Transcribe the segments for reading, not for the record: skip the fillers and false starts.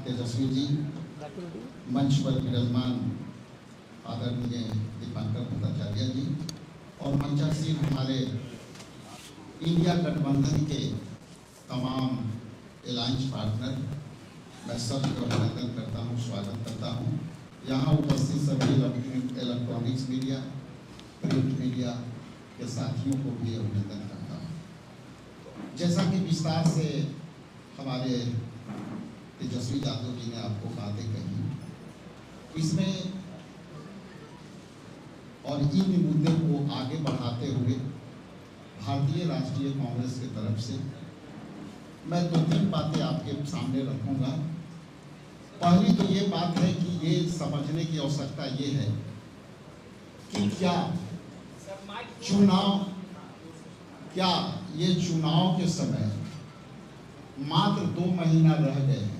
तेजस्वी जी, मंच पर विराजमान आदरणीय दीपांकर भट्टाचार्य जी और मंचासीन हमारे इंडिया गठबंधन के तमाम अलायंस पार्टनर, मैं सबका अभिनंदन करता हूँ, स्वागत करता हूँ। यहाँ उपस्थित सभी इलेक्ट्रॉनिक्स मीडिया, प्रिंट मीडिया के साथियों को भी अभिनंदन करता हूँ। जैसा कि विस्तार से हमारे तेजस्वी यादव जी ने आपको बातें कही, इसमें और इन मुद्दे को आगे बढ़ाते हुए भारतीय राष्ट्रीय कांग्रेस की तरफ से मैं 2-3 बातें आपके सामने रखूंगा। पहली तो ये बात है कि ये समझने की आवश्यकता ये है कि क्या ये चुनाव के समय मात्र 2 महीना रह गए हैं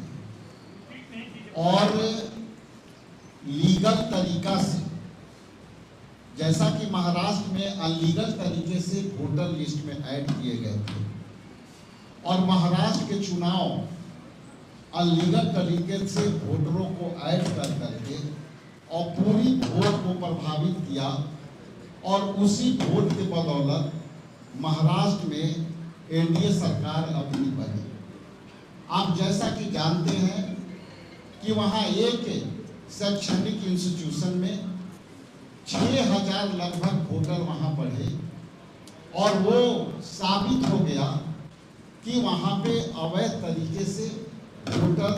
और लीगल तरीका से, जैसा कि महाराष्ट्र में अनलीगल तरीके से वोटर लिस्ट में ऐड किए गए थे और महाराष्ट्र के चुनाव अनलीगल तरीके से वोटरों को ऐड कर करके और पूरी वोट को प्रभावित किया और उसी वोट के बदौलत महाराष्ट्र में एनडीए सरकार अपनी बनी। आप जैसा कि जानते हैं कि वहाँ एक शैक्षणिक इंस्टीट्यूशन में 6000 लगभग वोटर वहाँ पढ़े और वो साबित हो गया कि वहाँ पे अवैध तरीके से वोटर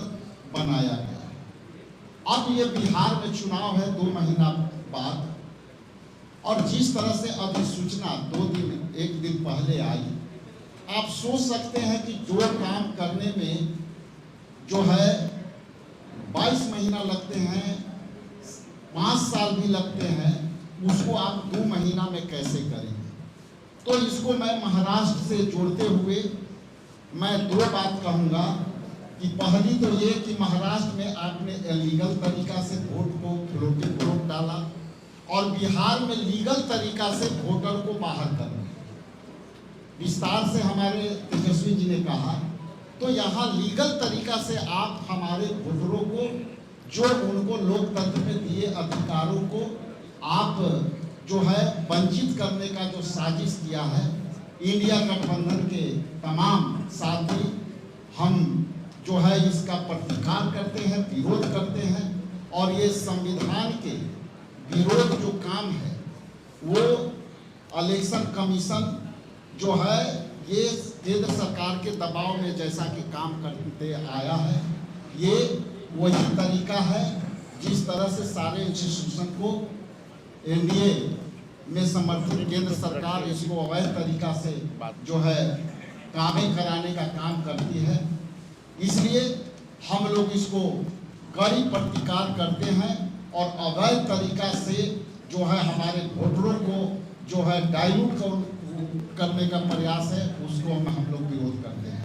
बनाया गया। अब ये बिहार में चुनाव है 2 महीना बाद और जिस तरह से अधिसूचना 1 दिन पहले आई, आप सोच सकते हैं कि जो काम करने में जो है 22 महीना लगते हैं, 5 साल भी लगते हैं, उसको आप 2 महीना में कैसे करेंगे। तो इसको मैं महाराष्ट्र से जोड़ते हुए मैं 2 बात कहूँगा कि पहली तो ये कि महाराष्ट्र में आपने इलीगल तरीका से वोट को फ्लोटिंग वोट डाला और बिहार में लीगल तरीका से वोटर को बाहर करना। विस्तार से हमारे तेजस्वी जी ने कहा, तो यहाँ लीगल तरीका से आप हमारे वोटरों को, जो उनको लोकतंत्र में दिए अधिकारों को आप जो है वंचित करने का जो साजिश किया है, इंडिया गठबंधन के तमाम साथी हम जो है इसका प्रतिकार करते हैं, विरोध करते हैं और ये संविधान के विरोध जो काम है वो इलेक्शन कमीशन जो है ये केंद्र सरकार के दबाव में जैसा कि काम करते आया है, ये वही तरीका है जिस तरह से सारे इंस्टीट्यूशन को एनडीए में समर्थित केंद्र सरकार इसको अवैध तरीका से जो है कामें कराने का काम करती है। इसलिए हम लोग इसको कड़ी प्रतिकार करते हैं और अवैध तरीका से जो है हमारे वोटरों को जो है डाइल्यूट करने का प्रयास है, उसको हम लोग विरोध करते हैं।